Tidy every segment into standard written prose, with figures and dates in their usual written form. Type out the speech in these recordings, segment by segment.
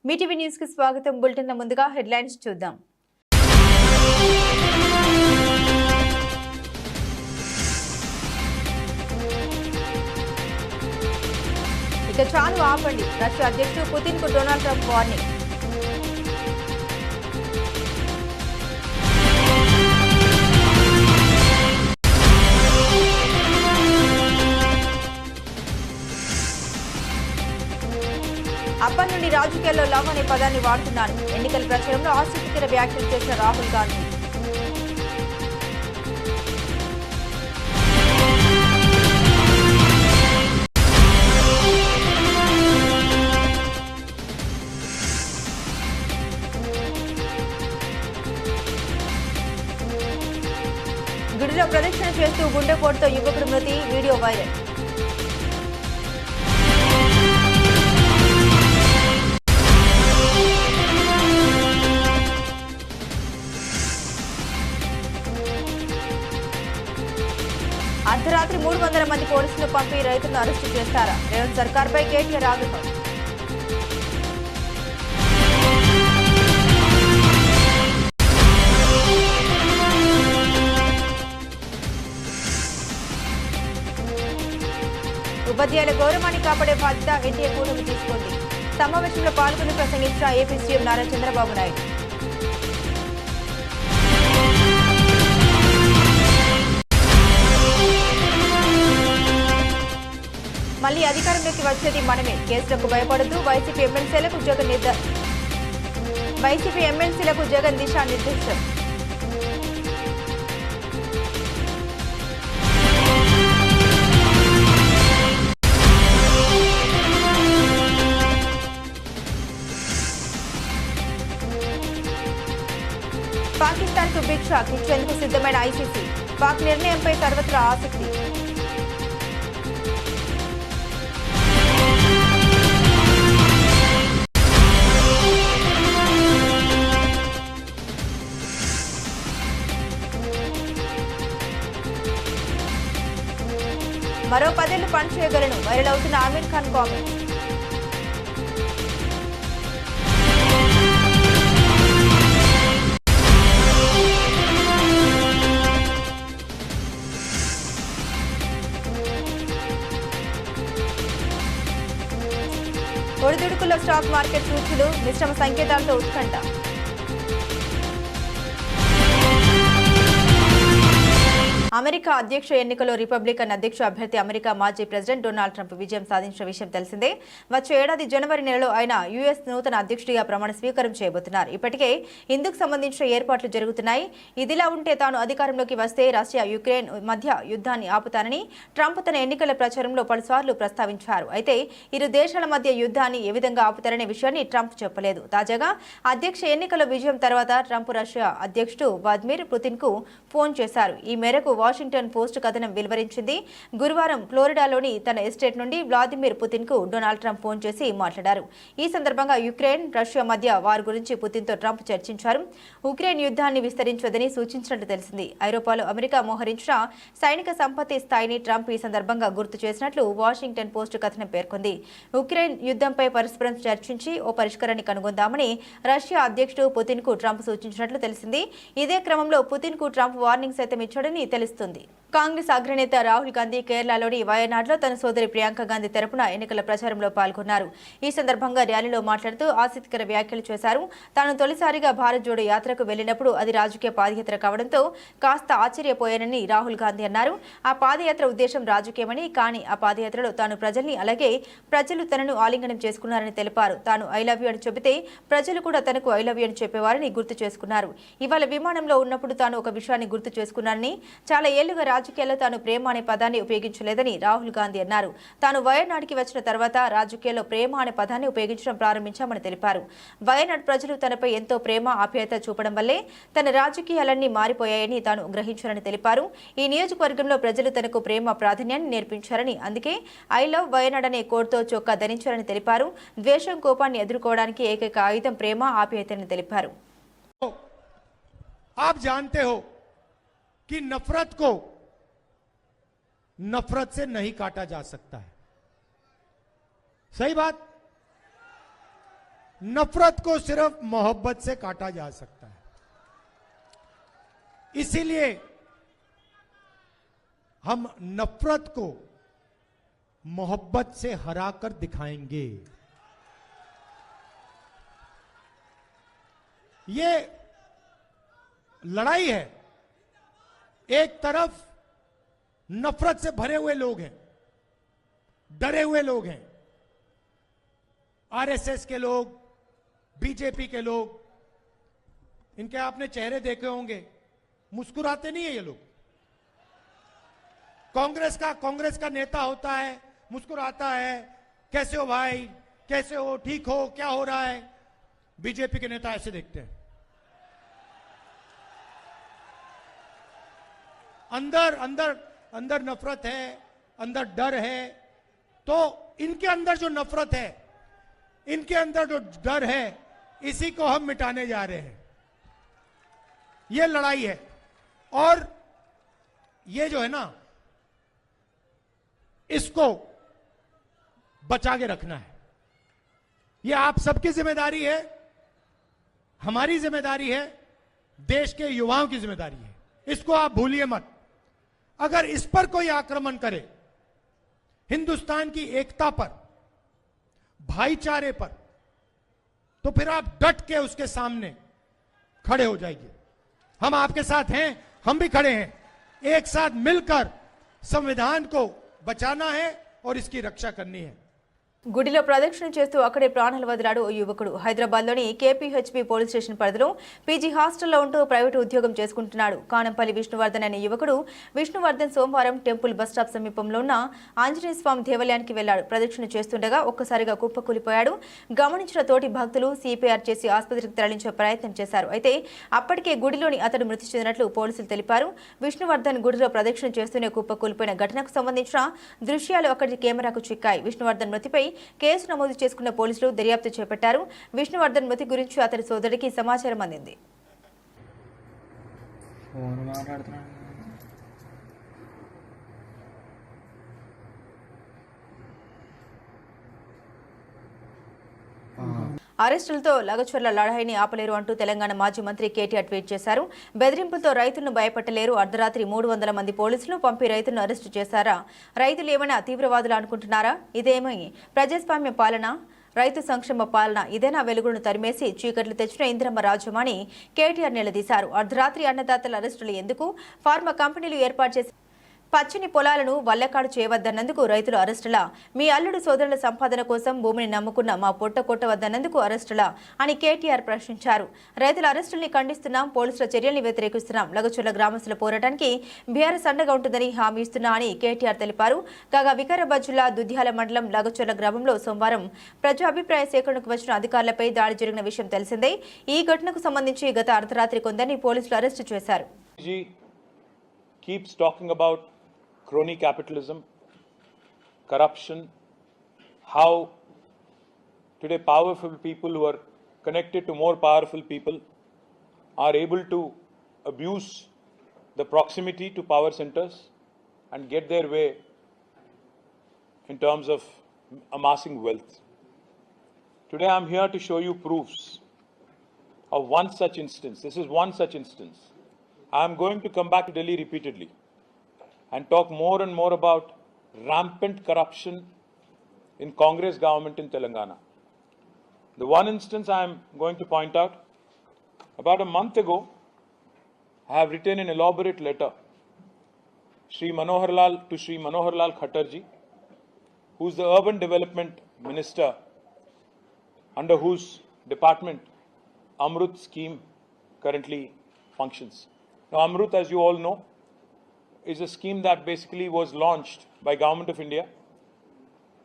Mee TV news కి స్వాగతం। Bulletin ముందుగా హెడ్లైన్స్ చూద్దాం। ఇక చాలు ఆపండి, రష్యా అధ్యక్షుడు పుతిన్ కు డొనాల్డ్ ట్రంప్ వార్నింగ్। అప్పటి నుండి రాజకీయాల్లో లవ్ అనే పదాన్ని వాడుతున్నాను, ఎన్నికల ప్రచారంలో ఆసక్తికర వ్యాఖ్యలు చేసిన రాహుల్ గాంధీ। గుడిలో ప్రదక్షిణ చేస్తూ గుండెపోటుతో యువకుడు మృతి, వీడియో వైరల్। అర్ధరాత్రి 300 మంది పోలీసులు పంపి రైతులను అరెస్టు చేస్తారా? రేవంత్ సర్కార్పై కేటీఆర్ ఆగ్రహం। ఉపాధ్యాయుల గౌరవాన్ని కాపాడే బాధ్యత ఎన్టీఏ కూటమి తీసుకుంది। సమావేశంలో పాల్గొని ప్రసంగించిన ఏపీ సీఎం నారా చంద్రబాబు నాయుడు। మళ్లీ అధికారంలోకి వచ్చేది మనమే, కేసులకు భయపడద్దు, వైసీపీ ఎమ్మెల్సీలకు జగన్ దిశానిర్దేశం। పాకిస్తాన్ కు బిగ్ షాక్ ఇచ్చేందుకు సిద్ధమైన ఐసీసీ, పాక్ నిర్ణయంపై సర్వత్రా ఆసక్తి। మరో 10 ఏళ్లు పనిచేయగలను, వైరల్ అవుతున్న ఆమీర్ ఖాన్ కామెంట్। ఒడిదుడుకుల్లో స్టాక్ మార్కెట్ సూచీలు మిశ్రమ సంకేతాలతో ఉత్కంఠ। అమెరికా అధ్యక్ష ఎన్నికలో రిపబ్లికన్ అధ్యక్ష అభ్యర్థి అమెరికా మాజీ ప్రెసిడెంట్ డొనాల్డ్ ట్రంప్ విజయం సాధించిన విషయం తెలిసిందే। వచ్చే ఏడాది జనవరి నెలలో ఆయన యుఎస్ నూతన అధ్యక్షుడిగా ప్రమాణ స్వీకారం చేయబోతున్నారు। ఇప్పటికే ఇందుకు సంబంధించిన ఏర్పాట్లు జరుగుతున్నాయి। ఇదిలా ఉంటే తాను అధికారంలోకి వస్తే రష్యా యుక్రెయిన్ మధ్య యుద్ధాన్ని ఆపుతానని ట్రంప్ తన ఎన్నికల ప్రచారంలో పలుసార్లు ప్రస్తావించారు। అయితే ఇరు దేశాల మధ్య యుద్ధాన్ని ఏ విధంగా ఆపుతారనే విషయాన్ని ట్రంప్ చెప్పలేదు। తాజాగా అధ్యక్ష ఎన్నికల విజయం తర్వాత ట్రంప్ రష్యా అధ్యక్షుడు వ్లాదిమిర్ పుతిన్ కు ఫోన్ చేశారు। ఈ మేరకు వాషింగ్టన్ పోస్ట్ కథనం వెలువరించింది। గురువారం ఫ్లోరిడాలోని తన ఎస్టేట్ నుండి వ్లాదిమిర్ పుతిన్ కు డొనాల్డ్ ట్రంప్ ఫోన్ చేసి మాట్లాడారు। ఈ సందర్భంగా యుక్రెయిన్ రష్యా మధ్య వార్ గురించి పుతిన్ తో ట్రంప్ చర్చించారు। ఉక్రెయిన్ యుద్ధాన్ని విస్తరించొద్దని సూచించినట్టు తెలిసింది। ఐరోపాలో అమెరికా మోహరించిన సైనిక సంపత్తి స్థాయిని ట్రంప్ ఈ సందర్భంగా గుర్తు చేసినట్లు వాషింగ్టన్ పోస్ట్ కథనం పేర్కొంది। ఉక్రెయిన్ యుద్ధంపై పరస్పరం చర్చించి ఓ పరిష్కారాన్ని కనుగొందామని రష్యా అధ్యక్షుడు పుతిన్ కు ట్రంప్ సూచించినట్లు తెలిసింది। ఇదే క్రమంలో పుతిన్ కు ట్రంప్ వార్నింగ్ సైతం ఇచ్చాడని తెలుస్తుంది। కాంగ్రెస్ అగ్రనేత రాహుల్ గాంధీ కేరళలోని వయనాడ్లో తన సోదరి ప్రియాంక గాంధీ తరపున ఎన్నికల ప్రచారంలో పాల్గొన్నారు। ఈ సందర్భంగా ర్యాలీలో మాట్లాడుతూ ఆసక్తికర వ్యాఖ్యలు చేశారు। తాను తొలిసారిగా భారత్ జోడో యాత్రకు వెళ్లినప్పుడు అది రాజకీయ పాదయాత్ర కావడంతో కాస్త ఆశ్చర్యపోయానని రాహుల్ గాంధీ అన్నారు। ఆ పాదయాత్ర ఉద్దేశం రాజకీయమని, కానీ ఆ పాదయాత్రలో తాను ప్రజల్ని అలాగే ప్రజలు తనను ఆలింగనం చేసుకున్నారని తెలిపారు। తాను ఐ లవ్ యూ అని చెబితే ప్రజలు కూడా తనకు ఐ లవ్ యూ అని చెప్పేవారని గుర్తు చేసుకున్నారు। ఇవాళ విమానంలో ఉన్నప్పుడు తాను ఒక విషయాన్ని గుర్తు చేసుకున్నానని, చాలా ఏళ్లుగా రాజకీయాల్లో తాను ప్రేమ అనే పదాన్ని ఉపయోగించలేదని రాహుల్ గాంధీ అన్నారు। తాను వయనాడ్కి వచ్చిన తర్వాత రాజకీయాల్లో ప్రేమ అనే పదాన్ని ఉపయోగించడం ప్రారంభించామని తెలిపారు। వయనాడ్ ప్రజలు తనపై ఎంతో ప్రేమ ఆప్యాయత చూపడం వల్లే తన రాజకీయాలన్నీ మారిపోయాయని తాను గ్రహించారని తెలిపారు। ఈ నియోజకవర్గంలో ప్రజలు తనకు ప్రేమ ప్రాధాన్యాన్ని నేర్పించారని, అందుకే ఐ లవ్ వయనాడ్ అనే కోడ్తో చొక్కా ధరించారని తెలిపారు। ద్వేషం, కోపాన్ని ఎదుర్కోవడానికి ఏకైక ఆయుధం ప్రేమ ఆప్యాయతని తెలిపారు। आप जानते हो कि नफरत को नफरत से नहीं काटा जा सकता है। सही बात। नफरत को सिर्फ मोहब्बत से काटा जा सकता है। इसीलिए हम नफरत को मोहब्बत से हराकर दिखाएंगे। ये लड़ाई है। एक तरफ नफरत से भरे हुए लोग हैं, डरे हुए लोग हैं, आरएसएस के लोग, बीजेपी के लोग, इनके आपने चेहरे देखे होंगे, मुस्कुराते नहीं है ये लोग। कांग्रेस का नेता होता है, मुस्कुराता है, कैसे हो भाई, कैसे हो, ठीक हो, क्या हो रहा है। बीजेपी के नेता ऐसे देखते हैं। अंदर अंदर अंदर नफरत है, अंदर डर है। तो इनके अंदर जो नफरत है, इनके अंदर जो डर है, इसी को हम मिटाने जा रहे हैं। ये लड़ाई है। और ये जो है ना, इसको बचा के रखना है। ये आप सबकी जिम्मेदारी है, हमारी जिम्मेदारी है, देश के युवाओं की जिम्मेदारी है। इसको आप भूलिए मत। अगर इस पर कोई आक्रमण करे, हिंदुस्तान की एकता पर, भाईचारे पर, तो फिर आप डट के उसके सामने खड़े हो जाइए। हम आपके साथ हैं, हम भी खड़े हैं। एक साथ मिलकर संविधान को बचाना है और इसकी रक्षा करनी है। గుడిలో ప్రదక్షిణ చేస్తూ అక్కడే ప్రాణాలు వదిలాడు ఓ యువకుడు. హైదరాబాద్లోని కేపీహెచ్పీ పోలీస్ స్టేషన్ పరిధిలో పీజీ హాస్టల్లో ఉంటూ ప్రైవేటు ఉద్యోగం చేసుకుంటున్నాడు. కానంపల్లి విష్ణువర్ధన్ అనే యువకుడు విష్ణువర్ధన్ సోమవారం టెంపుల్ బస్టాప్ సమీపంలో ఉన్న ఆంజనేయ స్వామి దేవాలయానికి వెళ్లాడు. ప్రదక్షిణ చేస్తుండగా ఒక్కసారిగా కుప్పకూలిపోయాడు. గమనించిన తోటి భక్తులు సిపిఆర్ చేసి ఆసుపత్రికి తరలించే ప్రయత్నం చేశారు. అయితే అప్పటికే గుడిలోని అతడు మృతి చెందినట్లు పోలీసులు తెలిపారు. విష్ణువర్ధన్ గుడిలో ప్రదక్షిణ చేస్తూనే కుప్పకూలిపోయిన ఘటనకు సంబంధించిన దృశ్యాలు అక్కడి కెమెరాకు చిక్కాయి. విష్ణువర్ధన్ మృతిపై కేసు నమోదు చేసుకున్న పోలీసులు దర్యాప్తు చేపట్టారు. విష్ణువర్ధన్ మృతి గురించి అతడి సోదరుడికి సమాచారం అందింది. అరెస్టులతో లగచర్ల లడాయిని ఆపలేరు అంటూ తెలంగాణ మాజీ మంత్రి కేటీఆర్ ట్వీట్ చేశారు. బెదిరింపులతో రైతులను భయపెట్టలేరు. అర్ధరాత్రి 300 మంది పోలీసులను పంపి రైతులను అరెస్టు చేశారా? రైతులు ఏమైనా తీవ్రవాదులు అనుకుంటున్నారా? ఇదేమీ ప్రజాస్వామ్య పాలన, రైతు సంక్షేమ పాలన? ఇదేనా వెలుగును తరిమేసి చీకట్లు తెచ్చిన ఇందిరమ్మ రాజ్యమని కేటీఆర్ నిలదీశారు. అర్ధరాత్రి అన్నదాతల అరెస్టులు ఎందుకు? ఫార్మా కంపెనీలు ఏర్పాటు చేసి పచ్చని పొలాలను వల్లకాడు చేయవద్దన్నందుకు రైతులు అరెస్టులా? మీ అల్లుడు సోదరుల సంపాదన కోసం భూమిని నమ్ముకున్న మా పొట్ట కొట్టవద్దన్నందుకు అరెస్టులా అని కేటీఆర్ ప్రశ్నించారు. రైతుల అరెస్టుల్ని ఖండిస్తున్నాం, పోలీసుల చర్యల్ని వ్యతిరేకిస్తున్నాం. లగచర్ల గ్రామస్తుల పోరాటానికి బీఆర్ఎస్ అండగా ఉంటుందని హామీ ఇస్తున్నా అని కేటీఆర్ తెలిపారు. కాగా వికారాబాద్ జిల్లా దుద్యాల మండలం లగచర్ల గ్రామంలో సోమవారం ప్రజా అభిప్రాయ సేకరణకు వచ్చిన అధికారులపై దాడి జరిగిన విషయం తెలిసిందే. ఈ ఘటనకు సంబంధించి గత అర్ధరాత్రి కొందరిని పోలీసులు అరెస్టు చేశారు. Keeps talking about crony capitalism, corruption, how today powerful people who are connected to more powerful people are able to abuse the proximity to power centers and get their way in terms of amassing wealth. Today I'm here to show you proofs of one such instance. This is one such instance. I'm going to come back to Delhi repeatedly and talk more and more about rampant corruption in Congress government in Telangana. The one instance I'm going to point out, about a month ago, I have written an elaborate letter to Sri Manohar Lal Khattarji, who is the urban development minister under whose department Amrut scheme currently functions. Now, Amrut, as you all know, is a scheme that basically was launched by Government of India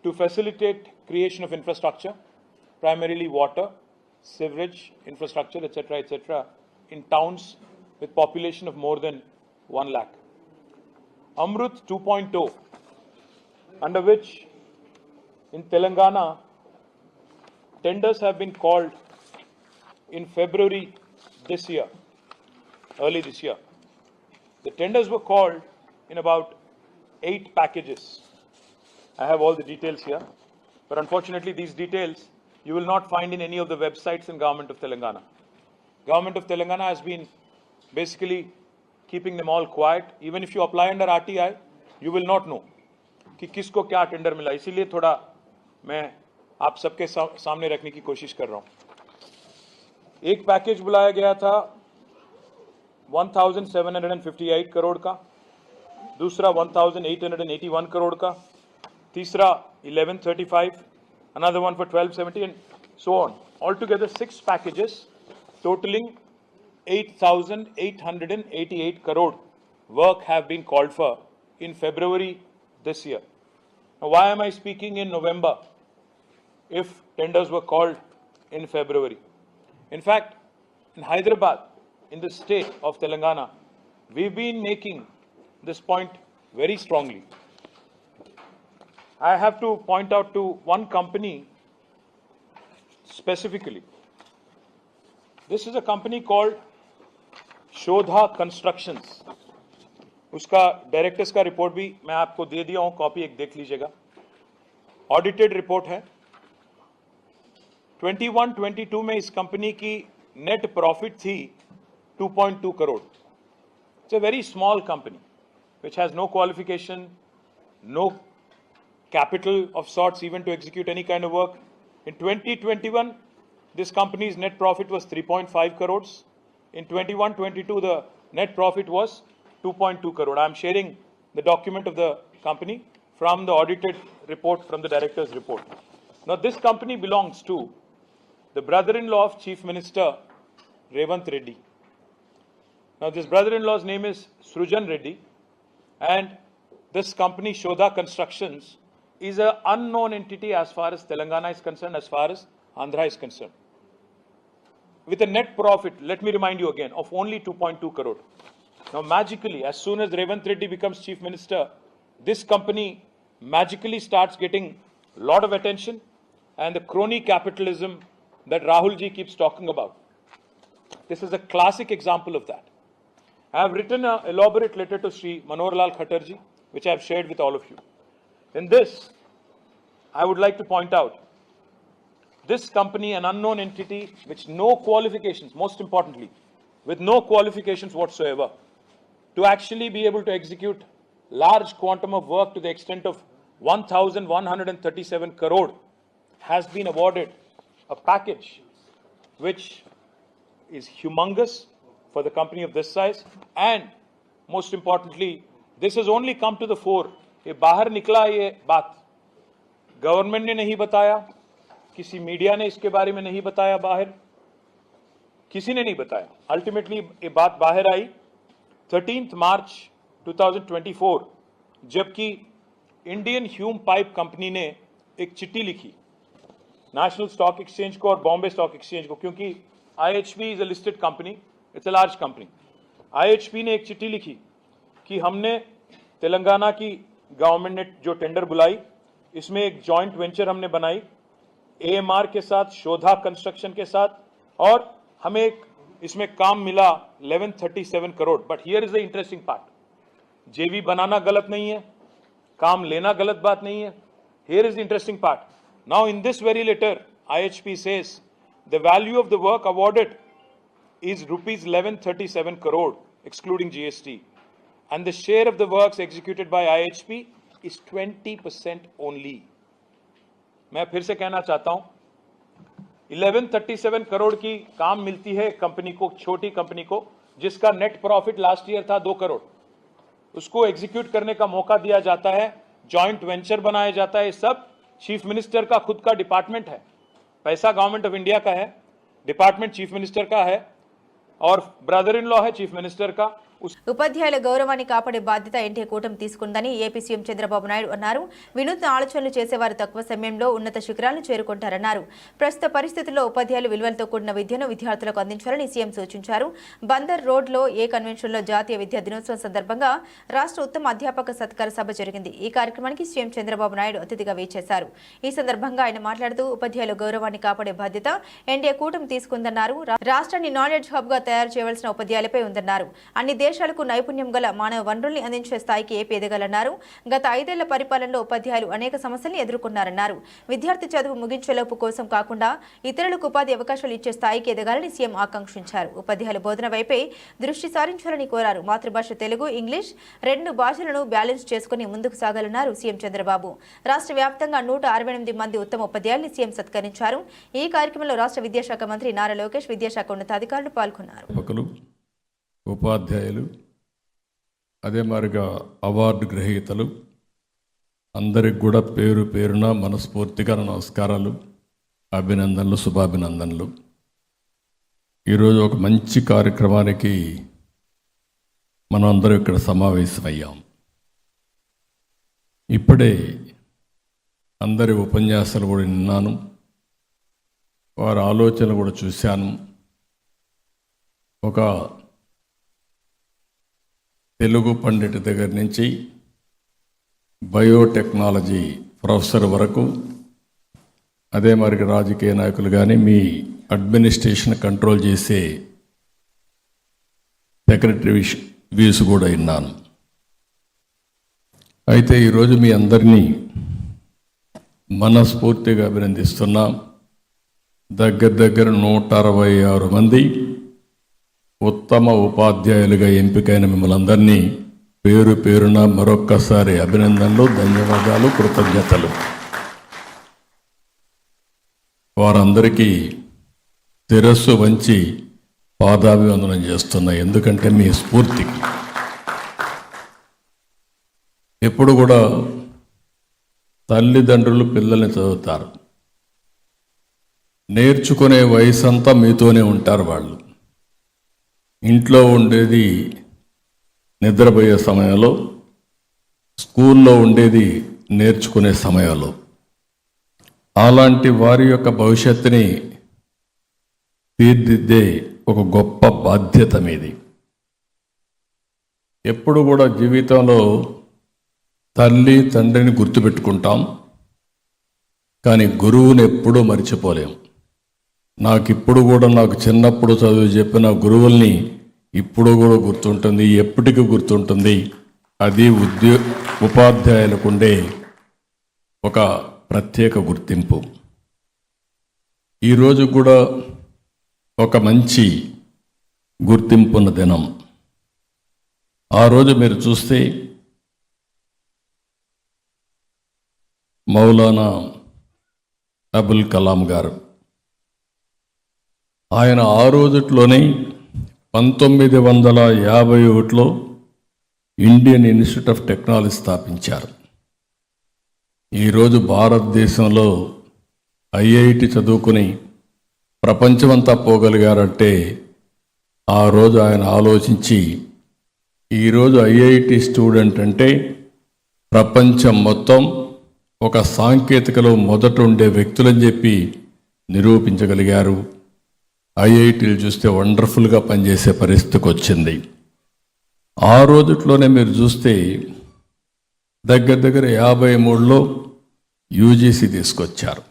to facilitate creation of infrastructure, primarily water, sewerage infrastructure, etc., in towns with population of more than 1 lakh. Amrut 2.0, under which in Telangana tenders have been called in February this year. Early this year, the tenders were called in about 8 packages. I have all the details here, but unfortunately these details you will not find in any of the websites in Government of Telangana. Government of Telangana has been basically keeping them all quiet. Even if you apply under RTI, you will not know कि किसको क्या tender मिला. इसीलिए थोड़ा मैं आप सबके सामने रखने की कोशिश कर रहा हूं. एक पैकेज बुलाया गया था 1758 करोड़ का, दूसरा 1881 करोड़ का, तीसरा 1135, another one for 1270 and so on. Altogether 6 packages totaling 8,888 crore work have been called for in February this year. Now, why am I speaking in November if tenders were called in February? In fact, in Hyderabad, in the state of Telangana, we've been making this point very strongly. I have to point out to one company specifically. This is a company called Shodha Constructions. उसका directors का report भी मैं आपको दे दिया हूं, copy एक देख लीजिएगा. ऑडिटेड रिपोर्ट है. 21-22 में इस कंपनी की नेट प्रॉफिट थी 2.2 crore. It's a very small company which has no qualification, no capital of sorts even to execute any kind of work. In 2021, this company's net profit was 3.5 crores. In 21-22, the net profit was 2.2 crore. I am sharing the document of the company from the audited report from the director's report. Now, this company belongs to the brother-in-law of Chief Minister Revant Reddy. Now, this brother-in-law's name is Srujan Reddy. And this company, Shodha Constructions, is an unknown entity as far as Telangana is concerned, as far as Andhra is concerned. With a net profit, let me remind you again, of only 2.2 crore. Now, magically, as soon as Revant Reddy becomes Chief Minister, this company magically starts getting a lot of attention, and the crony capitalism that Rahul ji keeps talking about. This is a classic example of that. I have written an elaborate letter to Sri Manohar Lal Khattar ji, which I have shared with all of you. In this, I would like to point out, this company, an unknown entity, which no qualifications, most importantly, with no qualifications whatsoever, to actually be able to execute large quantum of work to the extent of 1,137 crore, has been awarded a package which is humongous for the company of this size, and most importantly, this has only come to the fore. ये बाहर निकला ये बात, government ने नहीं बताया, किसी media ने इसके बारे में नहीं बताया, बाहर किसी ने नहीं बताया. अल्टीमेटली ये बात बाहर आई 13 मार्च 2024, जबकि इंडियन ह्यूम पाइप कंपनी ने एक चिट्ठी लिखी नेशनल स्टॉक एक्सचेंज को और बॉम्बे स्टॉक एक्सचेंज को, क्योंकि IHP is a listed company, it's a large company. IHP ने एक चिट्ठी लिखी कि हमने तेलंगाना की गवर्नमेंट ने जो टेंडर बुलाई, इसमें एक जॉइंट वेंचर हमने बनाई AMR के साथ, शोधा कंस्ट्रक्शन के साथ, और हमें एक इसमें काम मिला 1137 crore. But here is the interesting part. JV बनाना गलत नहीं है, काम लेना गलत बात नहीं है. Here is the interesting part. Now in this very later IHP says the value of the work awarded is rupees 1137 crore excluding GST, and the share of the works executed by IHP is 20% only. मैं फिर से कहना चाहता हूं, 1137 करोड़ की काम मिलती है कंपनी को, छोटी कंपनी को, जिसका नेट प्रॉफिट लास्ट ईयर था 2 करोड़. उसको एग्जीक्यूट करने का मौका दिया जाता है, जॉइंट वेंचर बनाया जाता है. सब चीफ मिनिस्टर का खुद का डिपार्टमेंट है. पैसा गवर्नमेंट ऑफ इंडिया का है, डिपार्टमेंट चीफ मिनिस्टर का है, और ब्रदर इन लॉ है चीफ मिनिस्टर का. ఉపాధ్యాయుల గౌరవాన్ని కాపాడే బాధ్యత ఎన్డీఏ కూటమి తీసుకుందని ఏపీ సీఎం చంద్రబాబు నాయుడు అన్నారు. వినూత్న ఆలోచనలు చేసేవారు తక్కువ సమయంలో ఉన్నత శిఖరాలను చేరుకుంటారన్నారు. ప్రస్తుత పరిస్థితుల్లో ఉపాధ్యాయులు విలువలతో కూడిన విద్యను విద్యార్థులకు అందించాలని సీఎం సూచించారు. బందర్ రోడ్లో ఏ కన్వెన్షన్లో జాతీయ విద్యా దినోత్సవం సందర్భంగా రాష్ట్ర ఉత్తమ అధ్యాపక సత్కార సభ జరిగింది. ఈ కార్యక్రమానికి సీఎం చంద్రబాబు నాయుడు అతిథిగా వేచేశారు. ఈ సందర్భంగా ఆయన మాట్లాడుతూ ఉపాధ్యాయుల గౌరవాన్ని కాపాడే బాధ్యత ఎన్డీఏ కూటమి తీసుకుందన్నారు. రాష్ట్రాన్ని నాలెడ్జ్ హబ్ గా తయారు చేయవలసిన ఉపాధ్యాయులపై ఉందన్నారు. అన్ని దేశాలకు నైపుణ్యం గల మానవ వనరుల్ని అందించే స్థాయికి ఏపీ ఎదగాలన్నారు. గత 5 ఏళ్ల పరిపాలనలో ఉపాధ్యాయులు అనేక సమస్యల్ని ఎదుర్కొన్నారన్నారు. విద్యార్థి చదువు ముగించేలోపు కోసం కాకుండా ఇతరులకు ఉపాధి అవకాశాలు ఇచ్చే స్థాయికి ఎదగాలని సీఎం ఆకాంక్షించారు. ఉపాధ్యాయుల బోధన వైపే దృష్టి సారించాలని కోరారు. మాతృభాష తెలుగు, ఇంగ్లీష్ 2 భాషలను బ్యాలెన్స్ చేసుకుని ముందుకు సాగాలన్నారు సీఎం చంద్రబాబు. రాష్ట్ర వ్యాప్తంగా 168 మంది ఉత్తమ ఉపాధ్యాయుల్ని సీఎం సత్కరించారు. ఈ కార్యక్రమంలో రాష్ట్ర విద్యాశాఖ మంత్రి నారా లోకేష్, విద్యాశాఖ ఉన్నతాధికారులు పాల్గొన్నారు. ఉపాధ్యాయులు అదే మాదిరిగా అవార్డు గ్రహీతలు అందరికి కూడా పేరు పేరున మనస్ఫూర్తిగా నమస్కారాలు, అభినందనలు, శుభాభినందనలు. ఈరోజు ఒక మంచి కార్యక్రమానికి మనం అందరం ఇక్కడ సమావేశమయ్యాం. ఇప్పుడే అందరి ఉపన్యాసాలు కూడా విన్నాను, వారి ఆలోచనలు కూడా చూశాను. ఒక తెలుగు పండిట్ దగ్గర నుంచి బయోటెక్నాలజీ ప్రొఫెసర్ వరకు, అదే మరి రాజకీయ నాయకులు కానీ మీ అడ్మినిస్ట్రేషన్ కంట్రోల్ చేసే సెక్రటరీ వ్యూస్ కూడా విన్నాను. అయితే ఈరోజు మీ అందరినీ మనస్ఫూర్తిగా అభినందిస్తున్నాం. దగ్గర 166 మంది ఉత్తమ ఉపాధ్యాయులుగా ఎంపికైన మిమ్మల్ని అందరినీ పేరు పేరున మరొక్కసారి అభినందనలు, ధన్యవాదాలు, కృతజ్ఞతలు. వారందరికీ శిరస్సు వంచి పాదాభివందనం చేస్తున్నా. ఎందుకంటే మీ స్ఫూర్తికి ఎప్పుడు కూడా తల్లిదండ్రులు పిల్లల్ని చదువుతారు, నేర్చుకునే వయసు అంతా మీతోనే ఉంటారు. వాళ్ళు ఇంట్లో ఉండేది నిద్రపోయే సమయంలో, స్కూల్లో ఉండేది నేర్చుకునే సమయంలో. అలాంటి వారి యొక్క భవిష్యత్తుని తీర్చిదిద్దే ఒక గొప్ప బాధ్యత మీది. ఎప్పుడు కూడా జీవితంలో తల్లి తండ్రిని గుర్తుపెట్టుకుంటాం, కానీ గురువుని ఎప్పుడూ మర్చిపోలేం. నాకు చిన్నప్పుడు చదువు చెప్పిన గురువుల్ని ఇప్పుడు కూడా గుర్తుంటుంది, ఎప్పటికీ గుర్తుంటుంది. అది ఉపాధ్యాయులకు ఉండే ఒక ప్రత్యేక గుర్తింపు. ఈరోజు కూడా ఒక మంచి గుర్తింపున్న దినం. ఆ రోజు మీరు చూస్తే మౌలానా అబుల్ కలాం గారు, ఆయన ఆ రోజుట్లోనే 1951లో ఇండియన్ ఇన్స్టిట్యూట్ ఆఫ్ టెక్నాలజీ స్థాపించారు. ఈరోజు భారతదేశంలో ఐఐటి చదువుకుని ప్రపంచమంతా పోగలిగారంటే ఆ రోజు ఆయన ఆలోచించి, ఈరోజు ఐఐటి స్టూడెంట్ అంటే ప్రపంచం మొత్తం ఒక సాంకేతికలో మొదట ఉండే వ్యక్తులని చెప్పి నిరూపించగలిగారు. ఐఐటీలు చూస్తే వండర్ఫుల్గా పనిచేసే పరిస్థితికి వచ్చింది. ఆ రోజుట్లోనే మీరు చూస్తే దగ్గర 53లో యూజీసీ తీసుకొచ్చారు.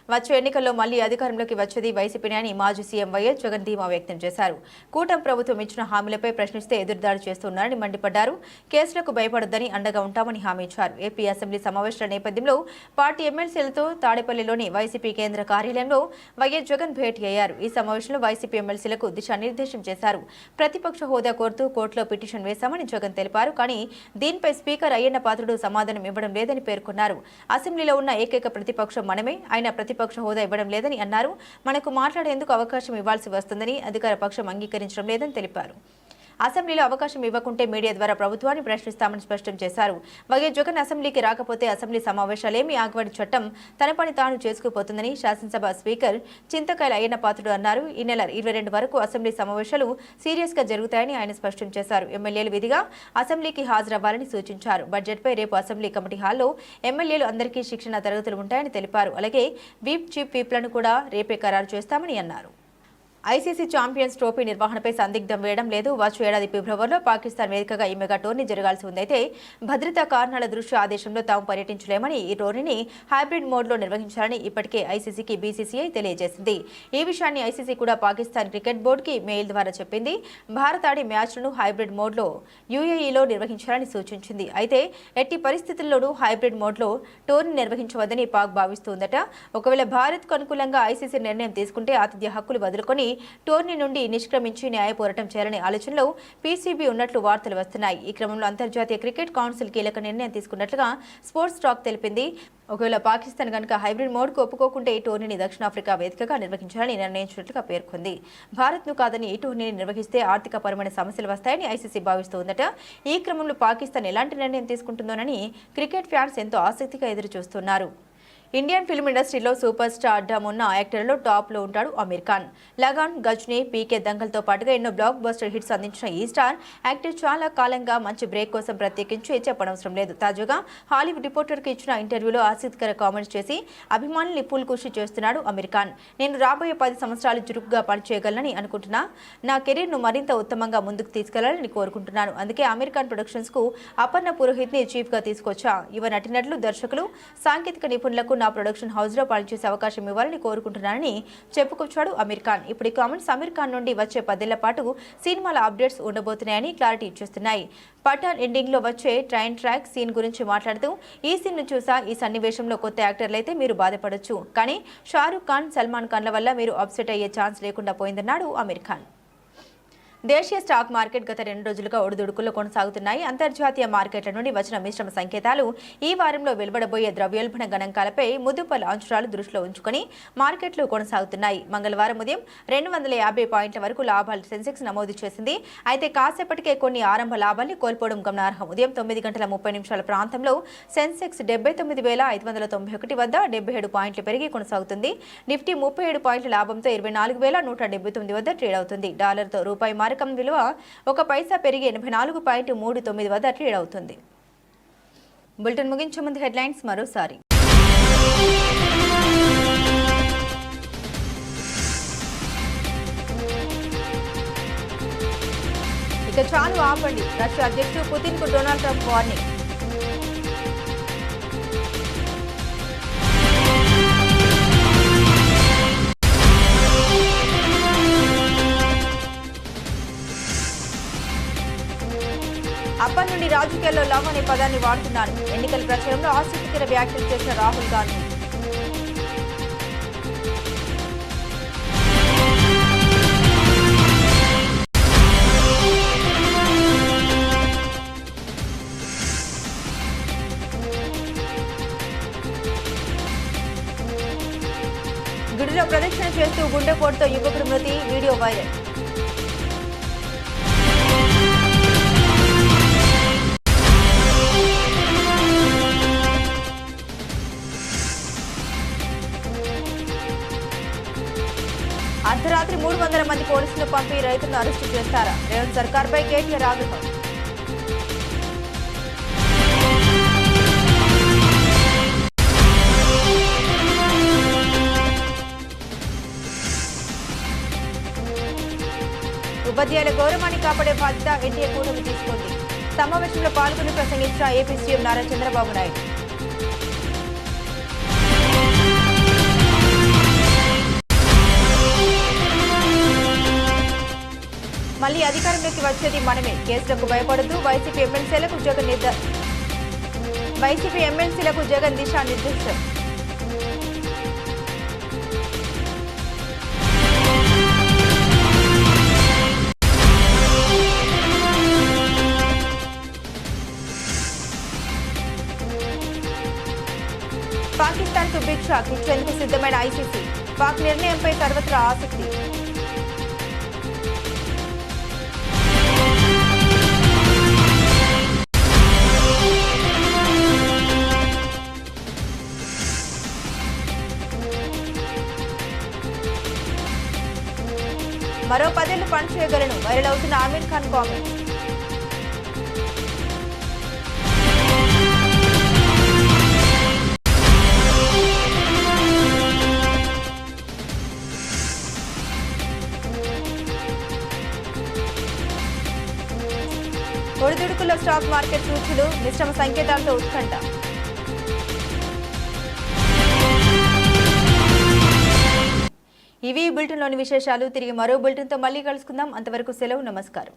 వచ్చే ఎన్నికల్లో మళ్లీ అధికారంలోకి వచ్చేది వైసీపీనే అని మాజీ సీఎం వైఎస్ జగన్ ధీమా వ్యక్తం చేశారు. కూటమి ప్రభుత్వం ఇచ్చిన హామీలపై ప్రశ్నిస్తే ఎదురుదాడి చేస్తున్నారని మండిపడ్డారు. కేసులకు భయపడొద్దని అండగా ఉంటామని హామీ ఇచ్చారు. ఏపీ అసెంబ్లీ సమావేశాల నేపథ్యంలో పార్టీ ఎమ్మెల్సీలతో తాడేపల్లిలోని వైసీపీ కేంద్ర కార్యాలయంలో వైఎస్ జగన్ భేటీ అయ్యారు. ఈ సమావేశంలో వైసీపీ ఎమ్మెల్సీలకు దిశానిర్దేశం చేశారు. ప్రతిపక్ష హోదా కోరుతూ కోర్టులో పిటిషన్ వేశామని జగన్ తెలిపారు. కానీ దీనిపై స్పీకర్ అయ్యన్న పాత్రుడు సమాధానం ఇవ్వడం లేదని పేర్కొన్నారు. అసెంబ్లీలో ఉన్న ఏకైక ప్రతిపక్షం మనమే, ఆయన ప్రతిపక్ష హోదా ఇవ్వడం లేదని అన్నారు. మనకు మాట్లాడేందుకు అవకాశం ఇవ్వాల్సి వస్తుందని అధికార పక్షం అంగీకరించడం లేదని తెలిపారు. అసెంబ్లీలో అవకాశం ఇవ్వకుంటే మీడియా ద్వారా ప్రభుత్వాన్ని ప్రశ్నిస్తామని స్పష్టం చేశారు. వైఎస్ జగన్ అసెంబ్లీకి రాకపోతే అసెంబ్లీ సమావేశాలేమీ ఆగవని చట్టం తన పని తాను చేసుకుపోతుందని శాసనసభ స్పీకర్ చింతకాయల అయ్యన్న పాత్రుడు అన్నారు. ఈ నెల 22 వరకు అసెంబ్లీ సమావేశాలు సీరియస్గా జరుగుతాయని ఆయన స్పష్టం చేశారు. ఎమ్మెల్యేలు విధిగా అసెంబ్లీకి హాజరవ్వాలని సూచించారు. బడ్జెట్పై రేపు అసెంబ్లీ కమిటీ హాల్లో ఎమ్మెల్యేలు అందరికీ శిక్షణ తరగతులు ఉంటాయని తెలిపారు. అలాగే వీప్ చీఫ్ వీప్లను కూడా రేపే ఖరారు చేస్తామని అన్నారు. ఐసీసీ ఛాంపియన్స్ ట్రోఫీ నిర్వహణపై సందిగ్ధం వేయడం లేదు. వచ్చే ఏడాది ఫిబ్రవరిలో పాకిస్తాన్ వేదికగా ఈ మెగా టోర్నీ జరగాల్సి ఉందైతే భద్రతా కారణాల దృష్ట్యా ఆ దేశంలో తాము పర్యటించలేమని ఈ టోర్నీని హైబ్రిడ్ మోడ్లో నిర్వహించాలని ఇప్పటికే ఐసీసీకి బీసీసీఐ తెలియజేసింది. ఈ విషయాన్ని ఐసీసీ కూడా పాకిస్తాన్ క్రికెట్ బోర్డుకి మెయిల్ ద్వారా చెప్పింది. భారత్ ఆడే మ్యాచ్లను హైబ్రిడ్ మోడ్లో యూఏఈలో నిర్వహించాలని సూచించింది. అయితే ఎట్టి పరిస్థితుల్లోనూ హైబ్రిడ్ మోడ్లో టోర్నీ నిర్వహించవద్దని పాక్ భావిస్తుందట. ఒకవేళ భారత్కు అనుకూలంగా ఐసీసీ నిర్ణయం తీసుకుంటే ఆతిథ్య హక్కులు వదులుకొని టోర్నీ నుండి నిష్క్రమించి న్యాయ పోరాటం చేయాలనే ఆలోచనలో పీసీబీ ఉన్నట్లు వార్తలు వస్తున్నాయి. ఈ క్రమంలో అంతర్జాతీయ క్రికెట్ కౌన్సిల్ కీలక నిర్ణయం తీసుకున్నట్లుగా స్పోర్ట్స్ టాక్ తెలిపింది. ఒకవేళ పాకిస్తాన్ కనుక హైబ్రిడ్ మోడ్కు ఒప్పుకోకుంటే ఈ టోర్నీని దక్షిణాఫ్రికా వేదికగా నిర్వహించాలని నిర్ణయించినట్లుగా పేర్కొంది. భారత్ను కాదని ఈ టోర్నీని నిర్వహిస్తే ఆర్థికపరమైన సమస్యలు వస్తాయని ఐసీసీ భావిస్తోందట. ఈ క్రమంలో పాకిస్తాన్ ఎలాంటి నిర్ణయం తీసుకుంటుందోనని క్రికెట్ ఫ్యాన్స్ ఎంతో ఆసక్తిగా ఎదురుచూస్తున్నారు. ఇండియన్ ఫిల్మ్ ఇండస్ట్రీలో సూపర్ స్టార్ డమ్ ఉన్న యాక్టర్లలో టాప్లో ఉంటాడు అమీర్ ఖాన్. లగాన్, గజ్నీ, పీకే దంగల్తో పాటుగా ఎన్నో బ్లాక్ బస్టర్ హిట్స్ అందించిన ఈ స్టార్ యాక్టర్ చాలా కాలంగా మంచి బ్రేక్ కోసం ప్రత్యేకించి చెప్పనవసరం లేదు. తాజాగా హాలీవుడ్ రిపోర్టర్కి ఇచ్చిన ఇంటర్వ్యూలో ఆసక్తికర కామెంట్స్ చేసి అభిమానుల్ని పూల్కృషి చేస్తున్నాడు అమీర్ ఖాన్. నేను రాబోయే 10 సంవత్సరాలు చురుకుగా పనిచేయగలనని అనుకుంటున్నా. నా కెరీర్ను మరింత ఉత్తమంగా ముందుకు తీసుకెళ్లాలని కోరుకుంటున్నాను. అందుకే అమీర్ ఖాన్ ప్రొడక్షన్స్కు అపర్ణ పురోహిత్ని చీఫ్గా తీసుకొచ్చా. యువ నటినట్లు, దర్శకులు, సాంకేతిక నిపుణులకు నా ప్రొడక్షన్ హౌస్లో పనిచేసే అవకాశం ఇవ్వాలని కోరుకుంటున్నానని చెప్పుకొచ్చాడు అమీర్ ఖాన్. ఇప్పుడు ఈ కామెంట్స్ అమీర్ ఖాన్ నుండి వచ్చే 10 ఏళ్ల పాటు సినిమాల అప్డేట్స్ ఉండబోతున్నాయని క్లారిటీ ఇచ్చేస్తున్నాయి. పఠాన్ ఎండింగ్లో వచ్చే ట్రైన్ ట్రాక్ సీన్ గురించి మాట్లాడుతూ ఈ సీన్ను చూసా. ఈ సన్నివేశంలో కొత్త యాక్టర్లైతే మీరు బాధపడొచ్చు, కానీ షారూక్ ఖాన్, సల్మాన్ ఖాన్ల వల్ల మీరు అప్సెట్ అయ్యే ఛాన్స్ లేకుండా పోయిందన్నాడు అమీర్ ఖాన్. దేశీయ స్టాక్ మార్కెట్ గత 2 రోజులుగా ఒడిదుడుకుల్లో కొనసాగుతున్నాయి. అంతర్జాతీయ మార్కెట్ల నుండి వచ్చిన మిశ్రమ సంకేతాలు ఈ వారంలో వెలువడబోయే ద్రవ్యోల్బణ గణాంకాలపై ముదుపల అంచనాలు దృష్టిలో ఉంచుకొని మార్కెట్లు కొనసాగుతున్నాయి. మంగళవారం ఉదయం 250 పాయింట్ల వరకు లాభాలు సెన్సెక్స్ నమోదు చేసింది. అయితే కాసేపటికే కొన్ని ఆరంభ లాభాల్ని కోల్పోవడం గమనార్హం. ఉదయం 9:30 ప్రాంతంలో సెన్సెక్స్ 79,591 వద్ద 77 పాయింట్లు పెరిగి కొనసాగుతుంది. నిఫ్టీ 37 పాయింట్ల లాభంతో 24,179 వద్ద ట్రేడ్ అవుతుంది. డాలర్తో రూపాయి మారకం విలువ 1 పైసా పెరిగి 84.39 వద్ద ట్రేడ్ అవుతుంది. బులెటిన్ ముగించే ముందు హెడ్లైన్స్ మరోసారి. ఇక చాలు ఆపండి, రష్యా అధ్యక్షుడు పుతిన్ కు డొనాల్డ్ ట్రంప్ వార్నింగ్. అప్పటి నుండి రాజకీయాల్లో లవ్ అనే పదాన్ని వాడుతున్నాను. ఎన్నికల ప్రచారంలో ఆసక్తికర వ్యాఖ్యలు చేసిన రాహుల్ గాంధీ. గుడిలో ప్రదక్షిణ చేస్తూ గుండెపోటుతో యువకుడు మృతి, వీడియో వైరల్. అర్ధరాత్రి 300 మంది పోలీసులు పంపి రైతులను అరెస్టు చేస్తారా? రేవంత్ సర్కార్పై కేటీఆర్ ఆగ్రహం. ఉపాధ్యాయుల గౌరవాన్ని కాపాడే బాధ్యత ఎన్డీఏ కూటమి తీసుకుంది. సమావేశంలో పాల్గొని ప్రసంగించిన ఏపీ సీఎం నారా చంద్రబాబు నాయుడు. మళ్లీ అధికారంలోకి వచ్చేది మనమే, కేసులకు భయపడుతూ వైసీపీ ఎమ్మెల్సీలకు జగన్ దిశానిర్దేశం. పాకిస్తాన్ కు బిగ్ షాక్ ఇచ్చేందుకు సిద్ధమైన ఐసీసీ. పాక్ నిర్ణయంపై సర్వత్రా ఆసక్తి. మరో 10 ఏళ్లు పనిచేయగలను, వైరల్ అవుతున్న Aamir Khan comment. Stock market సూచీలు మిశ్రమ సంకేతాలతో ఉత్కంఠ. ఇవి బులెటిన్లోని విశేషాలు. తిరిగి మరో బులెటిన్తో మళ్ళీ కలుసుకుందాం. అంతవరకు సెలవు. నమస్కారం.